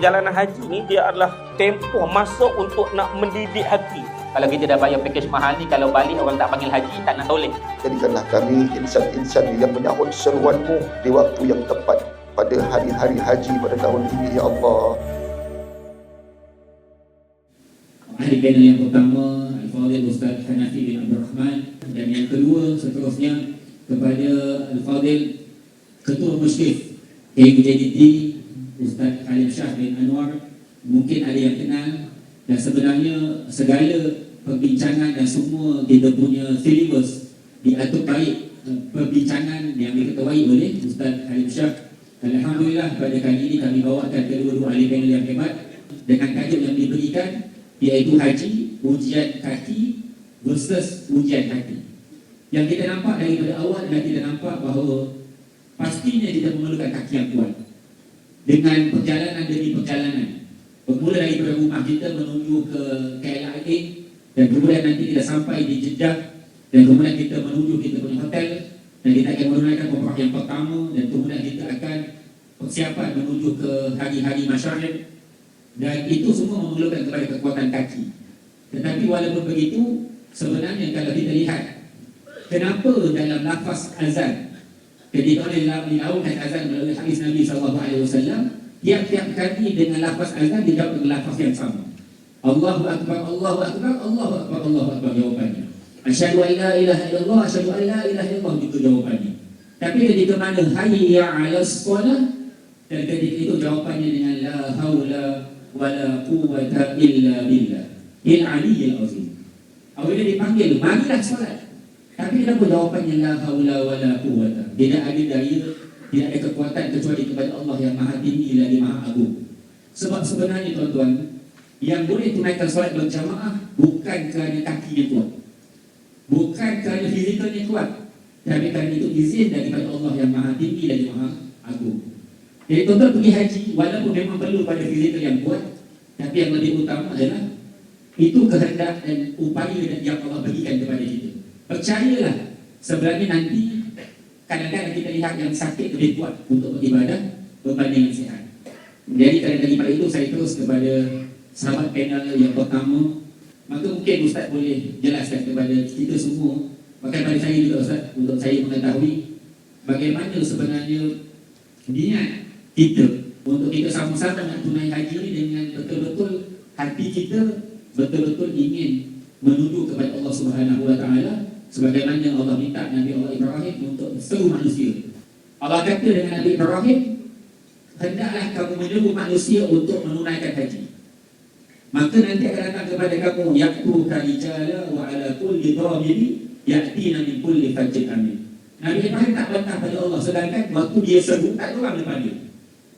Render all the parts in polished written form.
perjalanan haji ni dia adalah tempoh masa untuk nak mendidik hati. Kalau kita dah bayar pakej mahal ni, kalau balik orang tak panggil haji, tak nak toleh. Jadikanlah kami insan-insan yang menyahut seruan-Mu di waktu yang tepat pada hari-hari haji pada tahun ini, ya Allah. Ahli panel yang pertama, Al-Fadhil Ustaz Hanafi bin Abdul Rahman, dan yang kedua seterusnya kepada Al-Fadhil Ketua Musyrif KMJDT Ustaz Halim Shah bin Anwar. Mungkin ada yang kenal, dan sebenarnya segala perbincangan dan semua kita punya syllabus diatur baik. Perbincangan yang diketuai oleh Ustaz Halim Shah. Alhamdulillah pada kali ini kami bawakan kedua-dua ahli panel yang hebat dengan tajuk yang diberikan, iaitu haji, ujian kaki versus ujian hati. Yang kita nampak daripada awal adalah kita nampak bahawa pastinya kita memerlukan kaki yang kuat. Dengan perjalanan demi perjalanan, bermula daripada rumah kita menuju ke KLIA, dan kemudian nanti kita sampai di Jeddah, dan kemudian kita menuju kita punya hotel, dan kita akan menunaikan umrah yang pertama, dan kemudian kita akan persiapan menuju ke hari-hari masyarakat. Dan itu semua memerlukan kepada kekuatan kaki. Tetapi walaupun begitu, sebenarnya kalau kita lihat kenapa dalam lafaz azan, ketika dilakukan azan melalui hadis Nabi SAW, tiap-tiap kali dengan lafaz azan dijawab dengan lafaz yang sama. Allahu Akbar, Allahu Akbar, Allahu Akbar, Allahu Akbar jawapannya. Asyhadu an la ilaha illallah, asyhadu an la ilaha illallah itu jawapannya. Tapi ketika mana hayya 'alas shalah, dan ketika itu jawapannya dengan la haula wala quwwata illa billah il aliyyil azim. Apabila dipanggil, marilah solat, tapi kenapa jawapannya la haula wala quwwata? Tidak ada daya, tidak ada kekuatan kecuali kepada Allah yang maha tinggi lagi maha agung. Sebab sebenarnya tuan-tuan, yang boleh tunaikan solat berjamaah bukan kerana kakinya kuat, bukan kerana fizikalnya kuat, tapi kerana itu izin daripada Allah yang maha tinggi lagi maha agung. Jadi tuan-tuan pergi haji, walaupun memang perlu pada fizikal yang kuat, tapi yang lebih utama adalah itu kehendak dan upaya yang Allah berikan kepada kita. Percayalah, sebenarnya nanti kadang-kadang kita lihat yang sakit lebih kuat untuk beribadah berbanding yang sihat. Jadi daripada itu saya terus kepada sahabat panel yang pertama. Maka mungkin Ustaz boleh jelaskan kepada kita semua, bahkan pada saya juga Ustaz, untuk saya mengetahui bagaimana sebenarnya niat kita untuk kita sama-sama nak tunai haji ini dengan betul-betul hati kita betul-betul ingin menuju kepada Allah Subhanahu Wa Taala, sebagaimana Allah minta Nabi Allah Ibrahim untuk seluruh manusia. Allah kata dengan Nabi Ibrahim, hendaklah kamu menyeru manusia untuk menunaikan haji. Maka nanti akan datang kepada kamu yaqtu karijala wa ala kulli dhamiri ya'tina min kulli fajjin amin. Nabi Ibrahim tak bantah pada Allah, sedangkan waktu dia seru tak ada orang depan dia.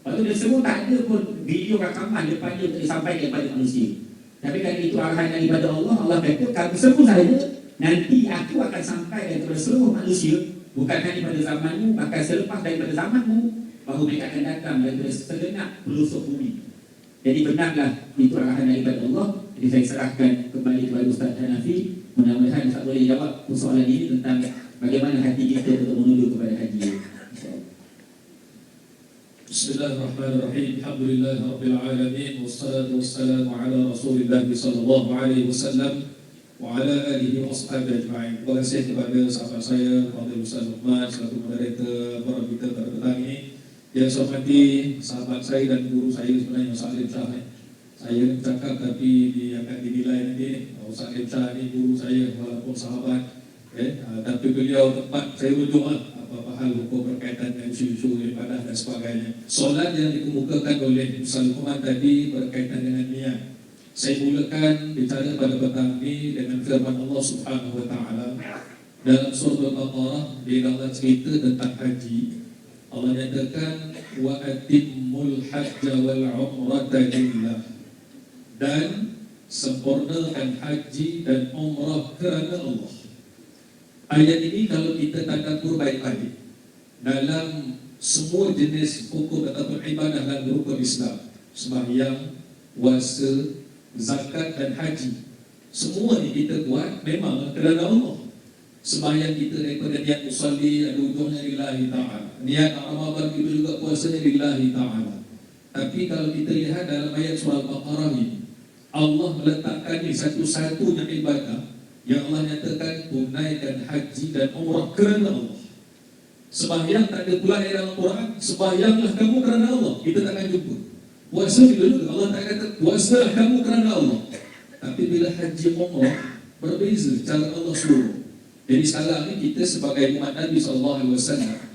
Waktu dia seru tak ada pun video rakaman depan dia untuk disampaikan kepada manusia. Tapi kerana itu arahan daripada Allah, Allah kata kamu seru saja, nanti aku akan sampaikan kepada seluruh manusia, bukan hanya pada zamanmu, bahkan selepas daripada zamanmu, bahawa mereka akan datang daripada segenap pelosok bumi. Jadi benarlah itu arahan daripada Allah. Jadi saya serahkan kembali kepada Ustaz Hanafi. Mudah-mudahan Ustaz boleh jawab persoalan ini tentang bagaimana hati kita untuk menuju kepada haji. Bismillahirrahmanirrahim. Alhamdulillahirabbil alamin, wassalatu wassalamu ala Rasulillah sallallahu alaihi wasallam wa ala alihi wa ashabihi ajma'in. Terima kasih kepada sahabat saya Fadil Ustaz Luqman selaku moderator forum kita pada petang ini. Yang saya hormati sahabat saya dan guru saya sebenarnya Ustaz Halim Shah. Saya bercakap tapi dia akan dinilai nanti. Ustaz Halim Shah ni guru saya walaupun sahabat, tapi beliau tempat saya rujuk apa-apa hal hukum berkaitan dengan isu-isu ibadah dan sebagainya. Soalan yang dikemukakan oleh Ustaz Luqman tadi berkaitan dengan niat. Saya mulakan bicara pada petang ini dengan firman Allah Subhanahu Wa Taala dalam surah Al-Baqarah. Bila Allah cerita tentang haji, Allah nyatakan wa atimmul hajja wal umrata lillah, dan sempurnakan haji dan umrah kerana Allah. Ayat ini kalau kita tadabbur baik-baik dalam semua jenis hukum ataupun ibadah dalam rukun Islam, sembahyang, puasa, zakat dan haji, semua ni kita buat memang kerana Allah. Sembahyang kita daripada niat usalli ada ujungnya lillahi ta'ala, niat Ramadan itu juga puasanya lillahi ta'ala. Tapi kalau kita lihat dalam ayat surah Al-Baqarah ini, Allah meletakkan ini satu-satunya ibadah yang Allah nyatakan tunaikan haji dan umrah kerana Allah. Sembahyang tak ada pula dalam Quran, sembahyanglah kamu kerana Allah. Kita takkan jumpa. Puasa juga Allah tak kata puasalah kamu kerana Allah. Tapi bila haji umrah berbeza cara Allah suruh. Jadi sekarang ni kita sebagai umat Nabi SAW,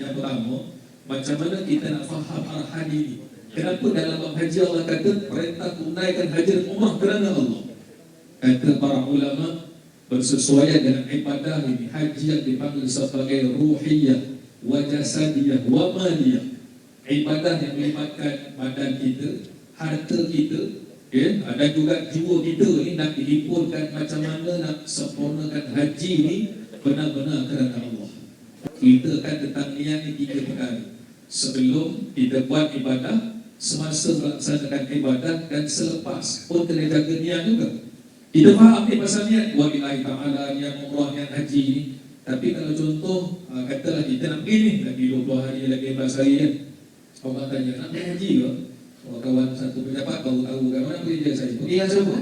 yang pertama, macam mana kita nak faham arahan ini. Kenapa dalam bab haji Allah kata perintah tunaikan haji dan umrah kerana Allah? Kata para ulama, bersesuaian dengan ibadah ini, haji yang dipanggil sebagai ruhiyah wa jasadiyah wa maliyah. Ibadah yang melibatkan badan kita, harta kita, dan juga jiwa kita ini nak dihimpulkan macam mana nak sempurnakan haji ini benar-benar kerana Allah. Kita akan tentang niat ni 3 perkara. Sebelum kita buat ibadah, semasa melaksanakan ibadah, dan selepas pun kena jaga niat juga. Kita faham ni pasal niat wabillahi ta'ala, niat umrah, niat haji ni. Tapi kalau contoh katalah kita nak pergi ni lagi 20 hari, lagi 11 hari kan, orang tanya nak pergi haji ke? Orang kawan satu pejabat baru tahu kan, mana pergi dia saya? Pergi yang siapa?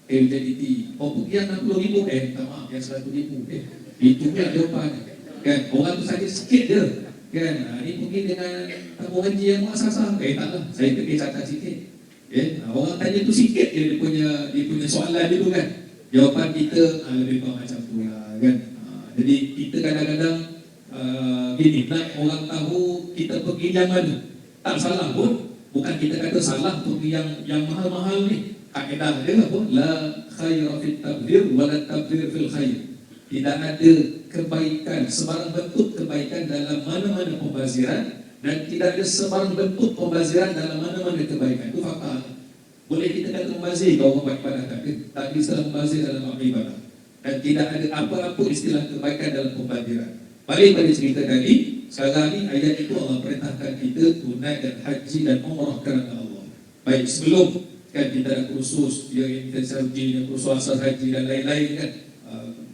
JDT. Pergi yang 60,000. Tak maaf, yang 100,000. Itu pula jawapan kan. Orang tu saja sikit je kan. Ni pergi dengan tabung haji yang muasasah. Taklah, saya pergi catat sikit. Orang tanya tu sikit je dia punya soalan dia tu kan. Jawapan kita lebih kurang macam tu lah kan. Jadi kita kadang-kadang gini, nak orang tahu kita pergi yang mana. Tak salah pun. Bukan kita kata salah pergi yang mahal-mahal ni. Kaedah dia apa? La khaira fit tabdir wa la tabdir fil khair. Tidak ada kebaikan, sebarang bentuk kebaikan dalam mana-mana pembaziran, dan tidak ada sebarang bentuk pembaziran dalam mana-mana kebaikan. Itu fakta. Boleh kita kata membazir kalau orang buat ibadah, tak ada istilah membazir dalam ibadah. Dan tidak ada apa-apa istilah kebaikan dalam pembaziran. Balik pada cerita tadi, sekarang ni ayat itu Allah perintahkan kita tunaikan haji dan umrah kerana Allah. Baik, sebelum kan kita ada kursus yang intensive haji, kursus asas haji dan lain-lain kan,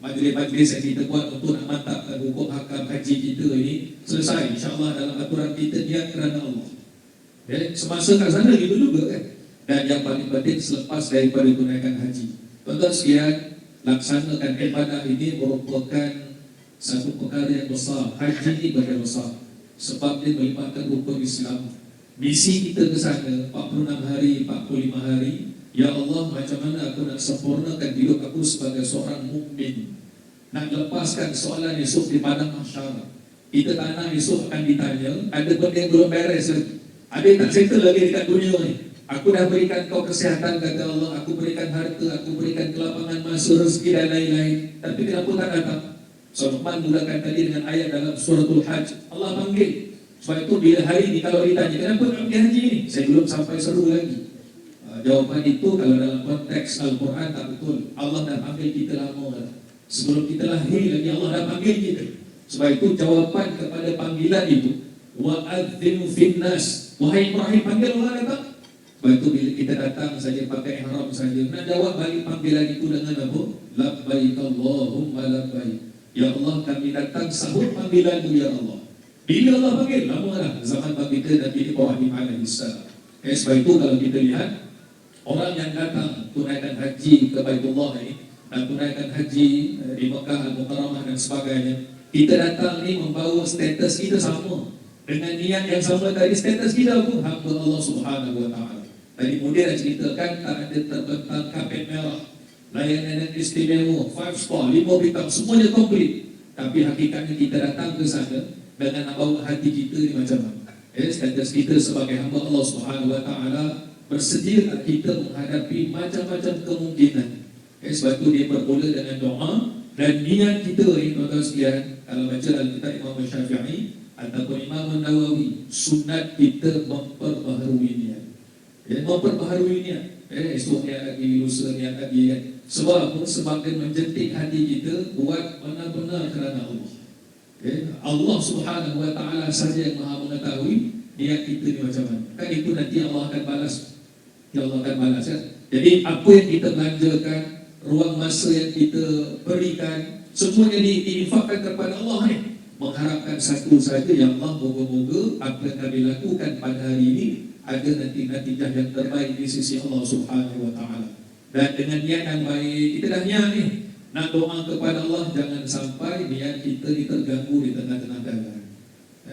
majlis-majlis yang kita buat untuk nak mantapkan hukum hakam haji kita ini selesai, insyaAllah dalam aturan kita niat kerana Allah. Semasa kat sana gitu juga kan. Dan yang paling penting selepas daripada tunaikan haji, tuan-tuan sekalian, laksanakan ibadah ini merupakan satu perkara yang besar. Haji ini perkara besar sebab dia melibatkan rukun Islam. Misi kita ke sana 46 hari, 45 hari. Ya Allah, macam mana aku nak sempurnakan hidup aku sebagai seorang mukmin. Nak lepaskan soalan esok di padang mahsyar. Kita tak nak esok akan ditanya, ada benda yang belum beres lagi, ada yang tak settle lagi dekat dunia ni. Aku dah berikan kau kesihatan, kata Allah. Aku berikan harta, aku berikan kelapangan masa, rezeki dan lain-lain. Tapi kenapa tak datang? Luqman mulakan tadi dengan ayat dalam suratul Hajj. Allah panggil. Sebab itu bila hari ni kalau ditanya, kenapa nak pergi haji ni? Saya belum sampai seru lagi. Jawapan itu kalau dalam konteks Al-Quran tak betul. Allah dah panggil kita lama dah. Sebelum kita lahir lagi Allah dah panggil kita. Sebab itu jawapan kepada panggilan itu, wa'adzinu finnas. Wahai Ibrahim, panggil orang datang. Sebab itu bila kita datang saja pakai ihram saja, nak jawab balik panggilan itu dengan apa? Labbaik Allahumma labbaik. Ya Allah, kami datang sahut panggilanmu ya Allah. Bila Allah panggil, lama dah zaman bagi kita Nabi Ibrahim alaihissalam. Sebab itu kalau kita lihat orang yang datang tunaikan haji ke Baitullah ini, dan tunaikan haji di Mekah, Al-Mukarramah dan sebagainya, kita datang ni membawa status kita sama. Dengan niat yang sama tadi, status kita pun hamba Allah Subhanahu Wa Taala. Tadi kemudian dah ceritakan tak ada terbentang kapet merah, layanan yang istimewa, 5 star, 5 bintang, semuanya komplit. Tapi hakikatnya kita datang ke sana dengan membawa hati kita ni macam mana? Status kita sebagai hamba Allah Subhanahu Wa Taala, bersedia tak kita menghadapi macam-macam kemungkinan. Sebab itu dia bermula dengan doa dan niat kita ni, tuan-tuan sekalian. Kalau baca Al-Kitab Imam Syafi'i ataupun Imam Nawawi, sunat kita memperbaharui niat. Memperbaharui niat. Esok niat lagi, lusa niat lagi kan. Sebab apa? Sebab dia menjentik hati kita buat benar-benar kerana Allah. Allah Subhanahu Wa Taala saja yang maha mengetahui niat kita ni macam mana. Kan itu nanti Allah akan balas. Ya Allah akan balas kan. Jadi apa yang kita belanjakan, ruang masa yang kita berikan, semuanya diinfakkan kepada Allah ni. Mengharapkan satu saja, ya Allah, moga-moga apa yang kami lakukan pada hari ini ada nanti natijah yang terbaik di sisi Allah Subhanahu wa taala. Dan dengan niat yang baik, kita dah niat ni nak doa kepada Allah, jangan sampai niat kita terganggu di tengah-tengah jalan.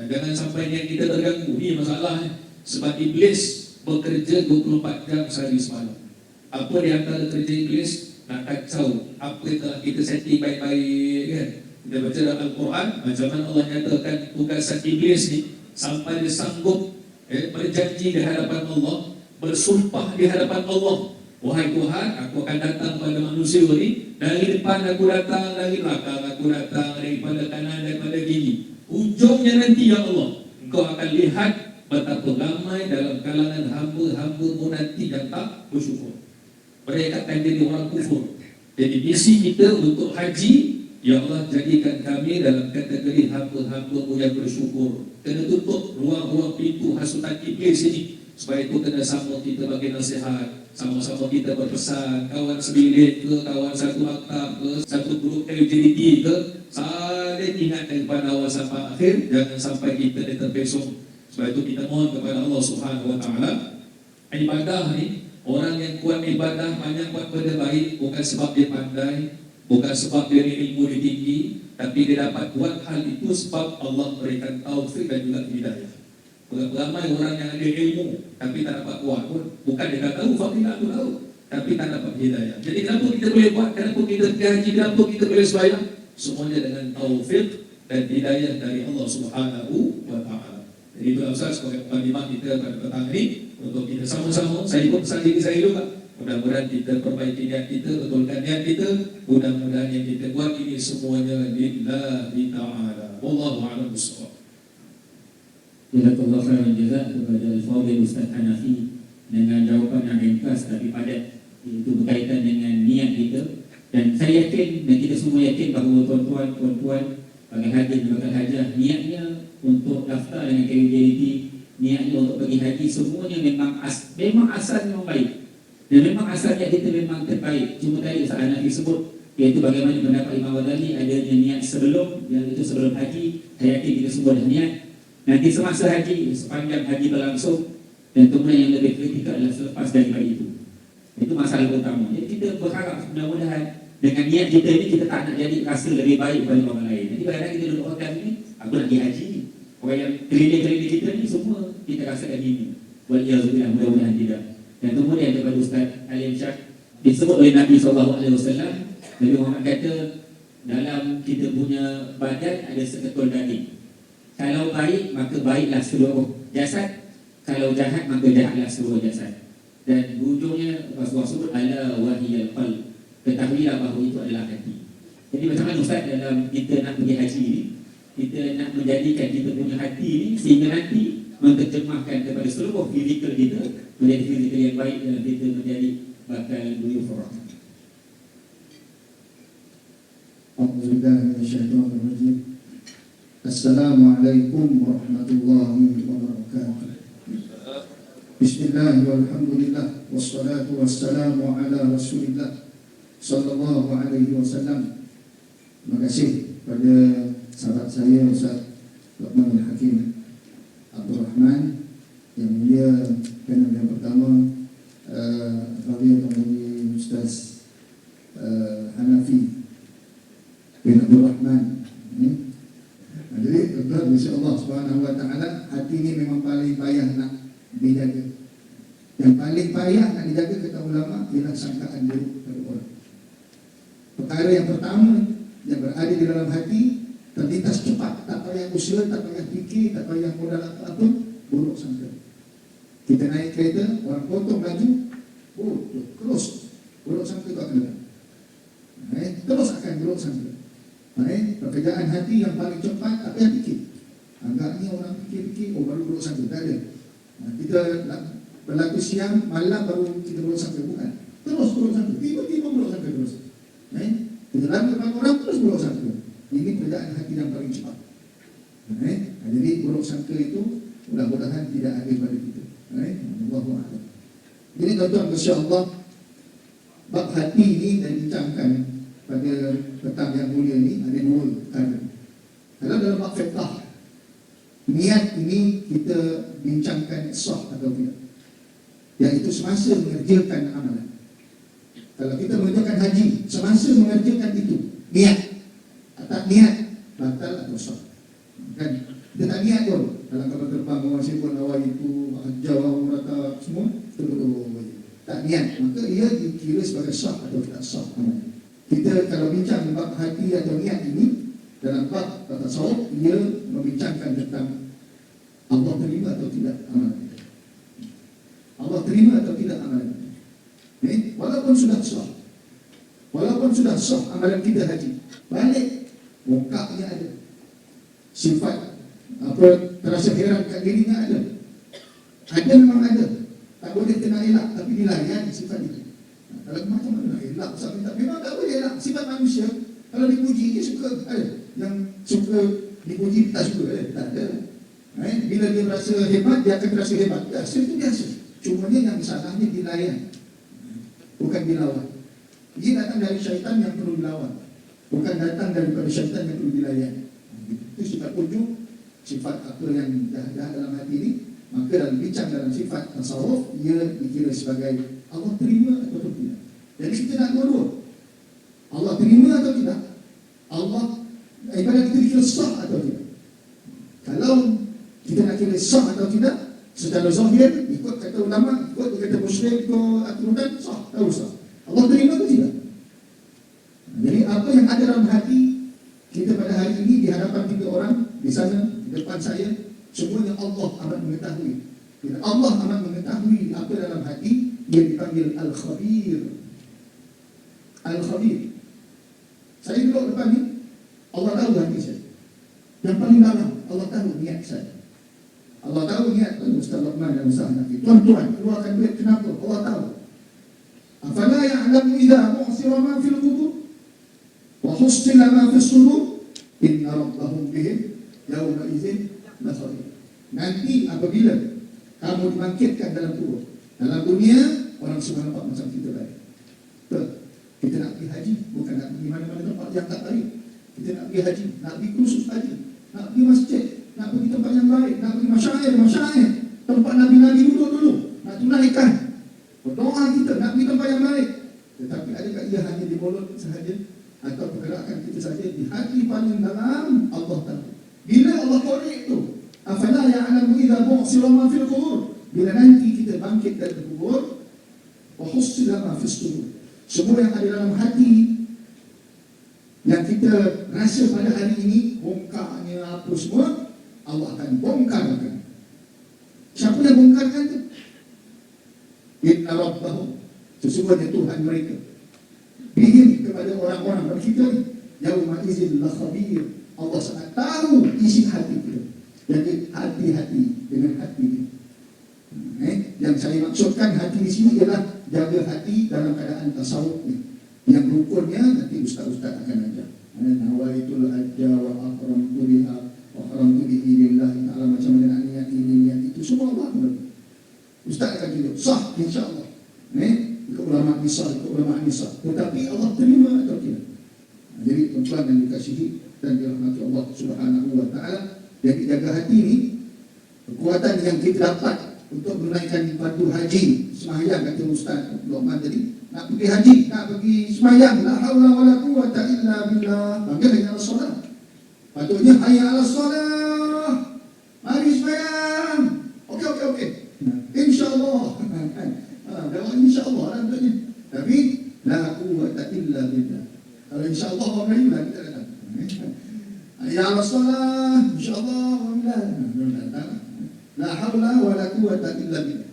Jangan sampai niat kita terganggu. Ni masalahnya. Sebab iblis bekerja 24 jam sehari semalam. Apa di antara kerja iblis? Nak kacau apa yang telah kita setting baik-baik kan. Kita baca dalam Al-Quran, macam mana Allah nyatakan tugasan iblis ni, sampai dia sanggup berjanji di hadapan Allah, bersumpah di hadapan Allah, wahai Tuhan, aku akan datang pada manusia ni, dari depan aku datang, dari belakang aku datang, daripada kanan, daripada kiri. Ujungnya nanti ya Allah, engkau akan lihat betapa ramai dalam kalangan hamba-hambamu nanti yang tak bersyukur. Mereka akan jadi orang kufur. Jadi misi kita untuk haji, ya Allah, jadikan kami dalam kategori hamba-hambamu yang bersyukur. Kena tutup ruang-ruang pintu hasutan iblis ini. Supaya itu kena sama kita bagi nasihat, sama-sama kita berpesan, kawan sebilik ke, kawan satu maktab ke, satu grup LGBT ke, saling ingatkan kepada awal sampai akhir, jangan sampai kita terpesong. Sebab itu kita mohon kepada Allah Subhanahu wa taala, ibadah ni, orang yang kuat ibadah, banyak buat benda baik, bukan sebab dia pandai, bukan sebab dia ilmu dia tinggi, tapi dia dapat buat hal itu sebab Allah berikan taufik dan juga hidayah. Ramai orang yang ada ilmu tapi tak dapat buat pun, bukan dia tak tahu, fakir tak tahu, tapi tak dapat hidayah. Jadi kenapa kita boleh buat, kenapa kita pergi haji, kenapa kita boleh sembahyang? Semuanya dengan taufik dan hidayah dari Allah Subhanahu wa taala. Jadi itulah Ustaz sebagai mukadimah kita pada petang ini, untuk kita sama-sama, saya pun pesan diri saya juga, mudah-mudahan kita perbaiki niat kita, betulkan niat kita, mudah-mudahan yang kita buat ini semuanya lillahi ta'ala. Wallahu a'lam bishawab. Jazakallahu khairan jazak kepada Al-Fadhil Ustaz Hanafi dengan jawapan yang ringkas tapi padat. Itu berkaitan dengan niat kita, dan saya yakin dan kita semua yakin bahawa tuan-tuan bagi haji dan bakal hajah, niatnya untuk daftar dengan KUJLT, niatnya untuk pergi haji, semuanya memang asal memang baik. Dan memang asalnya kita memang terbaik. Cuma tadi Ustaz Hanafi sebut, iaitu bagaimana pendapat Imam Ghazali, adanya niat sebelum, yang itu sebelum haji. Saya yakin kita semua dah niat. Nanti semasa haji, sepanjang haji berlangsung, dan kemudian yang lebih kritikal adalah selepas daripada itu. Itu masalah utama. Jadi kita berharap mudah-mudahan dengan niat kita ini, kita tak nak jadi rasa lebih baik daripada orang lain. Jadi kadang-kadang kita duduk hotel ni, aku nak pergi haji. Orang yang keliling-keliling kita ni semua kita rasakan ini. Waliyahzubillah, mudah-mudahan tidak. Dan kemudian daripada Ustaz Alim Syah, disebut oleh Nabi SAW, Nabi Muhammad kata, dalam kita punya badan ada seketul daging. Kalau baik, maka baiklah seluruh jasad. Kalau jahat, maka jahatlah seluruh jasad. Dan ujungnya Rasulullah sebut, ala wahiyal qalb. Ketahuilah bahawa itu adalah hati. Jadi macam mana Ustaz dalam kita nak pergi haji ni, kita nak menjadikan kita punya hati ni sehingga nanti menerjemahkan kepada seluruh fizikal kita menjadi fizikal yang baik, dalam kita menjadi bakal duyuf rahmat. A'udzubillahi. Assalamualaikum warahmatullahi wabarakatuh. Bismillah walhamdulillah wassalatu wassalamu ala Rasulillah sallallahu alaihi wasallam. Terima kasih pada sahabat saya Ustaz Luqman Al-Hakim Abdul Rahman, yang mulia panel yang pertama, Fadhil Tuan Ustaz Hanafi bin Abdul Rahman. Jadi tuan-tuan, insya-Allah Subhanahu wa taala, hati ini memang paling payah nak dijaga. Yang paling payah nak dijaga kata ulama ialah sangkaan buruk pada orang. Perkara yang pertama yang berada di dalam hati terlintas cepat, tak payah usaha, tak payah fikir, tak payah modal apa-apa, buruk sangka. Kita naik kereta, orang potong laju, terus buruk sangka itu akan datang. Terus akan buruk sangka. Pekerjaan hati yang paling cepat, tak payah fikir. Agaknya orang fikir-fikir, baru buruk sangka. Tak ada. Kita berlaku siang, malam baru kita buruk sangka. Bukan. Terus buruk sangka. Tiba-tiba buruk sangka terus. Kita lalu depan orang, terus buruk sangka. Ini pekerjaan hati yang paling cepat. Jadi buruk sangka itu mudah-mudahan tidak ada pada kita. Allahuakbar. Jadi tuan-tuan, insya-Allah, bab hati ini dan bincangkan pada petang yang mulia ini ada dua perkara. Kalau dalam bab fiqh, niat ini kita bincangkan sah atau tidak. Iaitu semasa mengerjakan amalan. Kalau kita mengerjakan haji, semasa mengerjakan itu, niat. Tak niat, batal atau sah. Kan? Kita tak niat pun. Dalam kapal terbang, orang sibuk awal itu, jauh merata semua, tak niat. Maka ia dikira sebagai sah atau tidak sah amalan. Kita kalau bincang bab hati atau niat ini, dalam bab tasawuf, ia membincangkan tentang Allah terima atau tidak amalan. Allah terima atau tidak amalan. Walaupun sudah sah amalan kita haji, balik bongkaknya ada, sifat terasa heran kat dirinya ada memang ada, tak boleh kena elak, tapi dilayan sifat itu. Kalau macam mana nak elak, memang tak boleh elak. Sifat manusia, kalau dipuji dia suka, ada yang suka dipuji tak suka, tak ada. Bila dia merasa hebat, dia akan terasa hebat, biasa, itu biasa. Cumanya yang salahnya dilayan, bukan dilawan. Dia datang dari syaitan yang perlu dilawan, bukan datang daripada syaitan yang perlu dilayan. Itu sifat ujub, sifat apa yang dah dalam hati ini. Maka dalam bincang dalam sifat tasawuf, ia dikira sebagai Allah terima atau tidak. Jadi kita nak dua-dua, Allah terima atau tidak, Allah ibadat kita dikira sah atau tidak. Kalau kita nak kira sah atau tidak secara zahir, ikut kata ulama, ikut kata musyrik, ikut aturan, sah atau sah. Allah terima atau tidak. Jadi apa yang ada dalam hati kita pada hari ini di hadapan 3 orang di sana, di depan saya, semuanya Allah amat mengetahui. Bila Allah amat mengetahui apa dalam hati, dia dipanggil Al-Khabir. Al-Khabir. Saya duduk depan ni, Allah tahu hati saya. Yang paling dalam, Allah tahu niat saya. Allah tahu niat Ustaz Luqman dan Ustaz Hanafi. Tuan-tuan, keluarkan duit kenapa? Allah tahu. Afala ya'lamu idza mu'sira ma fil qubur wa hustila ma fis sudur inna rabbahum bihim yawma idzin la khabir. Nanti apabila kamu dibangkitkan dalam kubur, dalam dunia orang semua nampak macam kita baik. Betul. Kita nak pergi haji, bukan nak pergi mana-mana tempat yang tak baik. Kita nak pergi haji, nak pergi kursus haji, nak pergi masjid, nak pergi tempat yang baik, nak pergi masyair, tempat Nabi-Nabi dulu, nak tunaikan berdoa kita, nak pergi tempat yang baik. Tetapi adakah ia hanya di mulut sahaja, atau pergerakan kita saja di hati paling dalam? Allah tahu. Bila Allah korek tu, afala ya'lamu idza bu'sira ma fil qubur, bila nanti kita bangkit dari kubur, wa husila ma fis sudur, semua yang ada dalam hati yang kita rasa pada hari ini, bongkarnya apa semua, Allah akan bongkarkan. Siapa yang bongkarkan tu? Inna rabbahum, sesungguhnya Tuhan mereka, bihim, kepada orang-orang kita ni, yauma idzin la khabir, Allah sangat tahu isi hati kita. Jadi hati-hati dengan hati ini. Yang saya maksudkan hati di sini ialah jaga hati dalam keadaan tasawuf ni. Yang rukunnya nanti ustaz-ustaz akan ajar. Nawaitul hajja wa akramtu biha wa akramtu bihi lillahi ta'ala, macam mana niat ini, niat itu, semua Allah mengerti. Ustaz akan tunjuk, sah insya-Allah. Ikut ulama misal, tetapi Allah terima atau tidak. Jadi tuan-tuan yang dikasihi dan dirahmati Allah Subhanahu wa taala, jadi jaga hati ini, kekuatan yang kita dapat untuk menunaikan fardu haji, sembahyang kata Ustaz Luqman tadi, nak pergi haji, nak pergi sembahyang, la haula wala quwwata illa billah, panggil hayya 'alas solah. Patutnya hayya 'alas solah, mari sembahyang. Okey. Insya-Allah. Doa insya-Allah tentunya. Tapi la quwwata illa billah. Kalau insya-Allah orang Melayu lah kita datang. Hayya 'alas solah, insya-Allah alhamdulillah. La haula wala quwwata illa billah.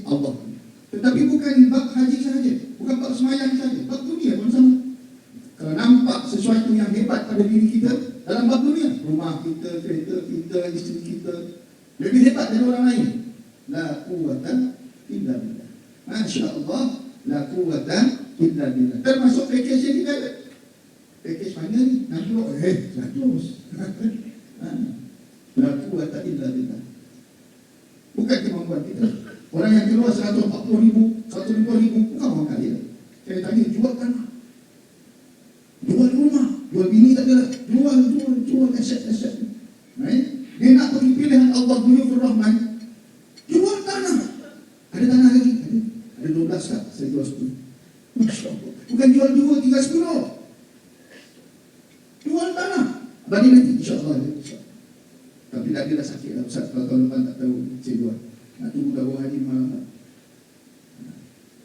Allah. Tetapi bukan bab haji saja, bukan bab sembahyang saja, bab dunia pun sama. Kalau nampak sesuatu yang hebat pada diri kita dalam bab dunia, rumah kita, kereta kita, isteri kita lebih hebat dari orang lain, la quwwata illa billah. Masya-Allah, la quwwata illa billah. Termasuk package yang kita ada. Package mana ni? Nak dulu 100. La quwwata illa billah. Bukan kemampuan kita. Orang yang keluar 140,000, 150,000, bukan orang kaya. Saya tanya, jual tanah, jual rumah, jual bini tak ada, jual aset. Dia nak pergi pilihan Allah Ghafurur Rahman, jual tanah. Ada tanah lagi? Ada 12 tak? Saya jual 10. Masya Allah. Bukan jual 2, tinggal 10. Jual tanah. Bagi nanti, insyaAllah. Tapi dah dia dah sakit lah Ustaz. Kalau tahun depan tak tahu, saya jual. Nak tunggu dah buah haji malam.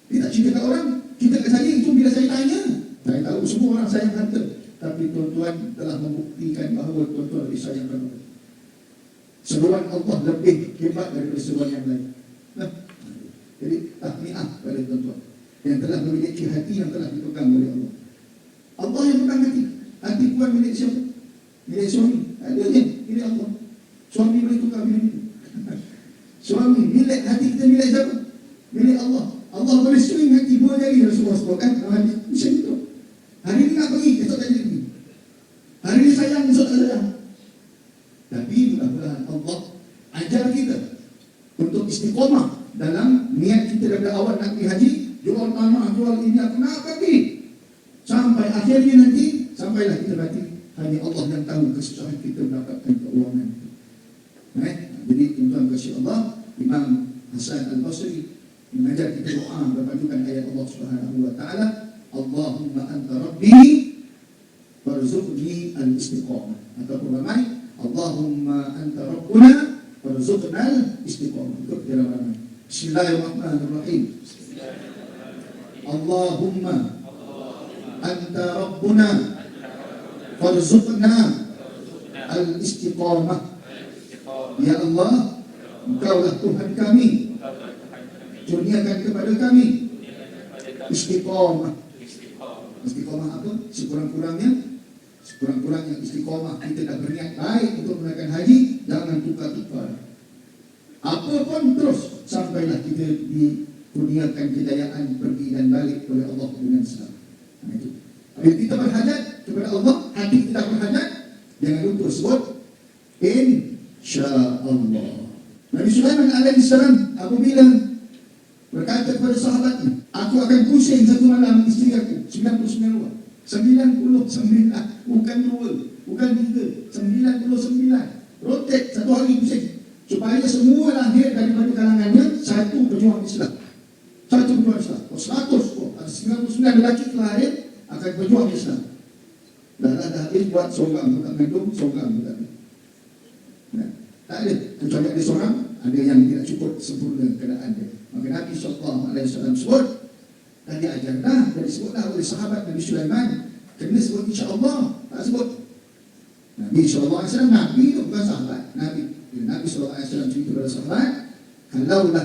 Dia tak cerita kat orang. Cerita kat saya, itu bila saya tanya. Saya tahu semua orang sayang harta. Tapi tuan-tuan telah membuktikan bahawa tuan-tuan lebih sayang harta. Seruan Allah lebih hebat daripada seruan yang lain. Nah, jadi tahniah pada tuan-tuan yang telah memiliki hati yang telah dipegang oleh Allah. Allah yang pegang hati. Hati bukan milik siapa? Milik suami. Adanya milik Allah. Suami boleh tukar milik itu. Suami milik hati kita milik siapa? Milik Allah. Allah boleh swing hati 2 jari Rasulullah SAW kan? Macam itu. Hari ini nak pergi, esok tak jadi pergi. Hari ini sayang, esok tak sayang. Tapi mudah-mudahan Allah ajar kita untuk istiqamah dalam niat kita daripada awal nak pergi haji. Jual tanah, jual ini, aku nak pergi. Sampai akhirnya nanti, sampailah kita mati. Hanya Allah yang tahu kesusahan kita mendapatkan keuangan. Jadi tuan-tuan kasih Allah, Imam Hasan Al-Basri mengajar kita doa berpandukan ayat Allah Subhanahu wa taala, Allahumma anta rabbi warzuqni al-istiqamah. Ataupun ramai, Allahumma anta rabbuna warzuqna al-istiqamah. Itu dalam ramai. Bismillahirrahmanirrahim. Allahumma anta rabbuna warzuqna al-istiqamah. Ya Allah, Engkaulah Tuhan kami, kurniakan kepada kami istiqamah. Istiqamah apa? Sekurang-kurangnya istiqamah kita dah berniat baik untuk menunaikan haji, jangan tukar-tukar. Apa pun terus sampailah kita dikurniakan kejayaan pergi dan balik oleh Allah dengan selamat. Itu. Bila kita berhajat kepada Allah, hati kita berhajat, jangan lupa sebut insya-Allah. Nabi Sulaiman alaihissalam apabila berkata kepada sahabatnya, aku akan pusing satu malam isteri aku 99 orang. 99, bukan 2, bukan 3, 99. Rotate satu hari pusing. Supaya semua lahir daripada kalangannya satu pejuang Islam. Satu pejuang Islam. 100, 99 lelaki lahir akan berjuang Islam. Dah habis buat sorang, tak mengandung, sorang tak. Tak ada, kecuali ada seorang, ada yang tidak cukup sempurna keadaan dia. Maka Nabi SAW sebut, dan diajarlah, dan disebutlah oleh sahabat Nabi Sulaiman, kena sebut insya-Allah, tak sebut. Nabi SAW, Nabi itu bukan sahabat. Nabi SAW cerita kepada sahabat, kalaulah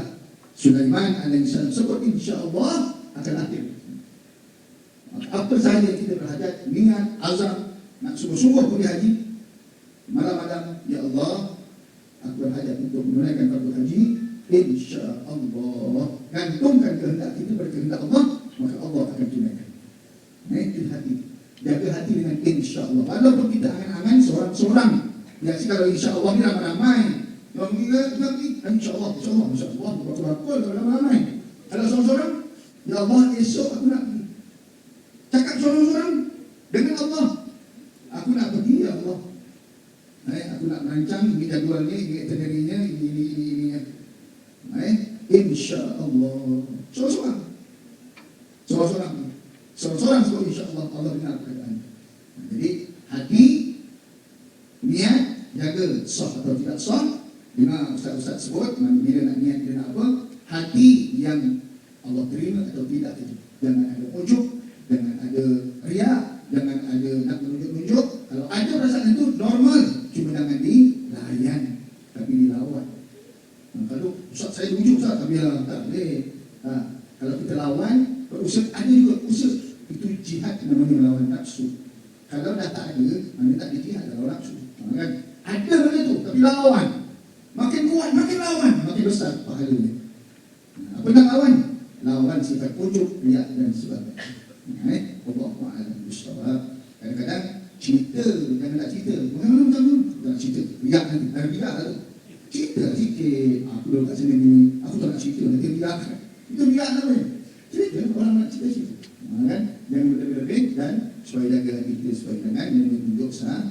Sulaiman alaihissalam sebut insya-Allah, akan lahir. Apa sahaja kita berhajat, niat, azam, nak sungguh-sungguh pergi haji, malam-malam, ya Allah, aku berhajat untuk menunaikan fardu haji, insya-Allah. Gantungkan kehendak kita pada kehendak Allah, maka Allah akan tunaikan. Itu hati. Jaga hati dengan insya-Allah. Walaupun kita angan-angan seorang-seorang, yang kalau insya-Allah ni ramai-ramai, yang kita insya-Allah, insya-Allah, betul-betul ramai-ramai. Kalau seorang-seorang, ya Allah, esok aku nak pergi. Cakap seorang-seorang dengan Allah, aku nak pergi, ya Allah. Aku nak merancang ini jadualnya, ini itinerary-nya, ini. Insya-Allah. Seorang-seorang sebut insya-Allah, Allah dengar perkataan. Jadi hati, niat, jaga sah atau tidak sah. Dengar ustaz-ustaz sebut, bila nak niat, bila nak apa, hati yang Allah terima atau tidak itu. Jangan ada ujub, jangan ada riak, jangan ada nak menunjuk-nunjuk. Kalau ada perasaan itu normal, cuma jangan dilayan, tapi dilawan. Kalau ustaz saya ujuk ustaz, tapi tak boleh. Kalau kita lawan, berusaha, ada juga usaha. Itu jihad namanya melawan nafsu. Kalau dah tak ada, mana tak ada jihad dalam nafsu. Kan? Ada benda tu, tapi lawan. Makin kuat, makin lawan, makin besar pahalanya. Apa nak lawan? Lawan sifat ujub, riak dan sebagainya. Allahu a'lam bishawab. Kadang-kadang cerita, jangan nak cerita. Bagaimana? Tak cerita. Riak nanti, riak lah tu. Cerita sikit. Aku duduk kat sini ni, aku tak nak cerita, nanti riak. Itu riak lah kan? Cerita, orang nak cerita-cerita. Kan? Jangan berlebih-lebih dan supaya jaga hati kita supaya jangan menunjuk sah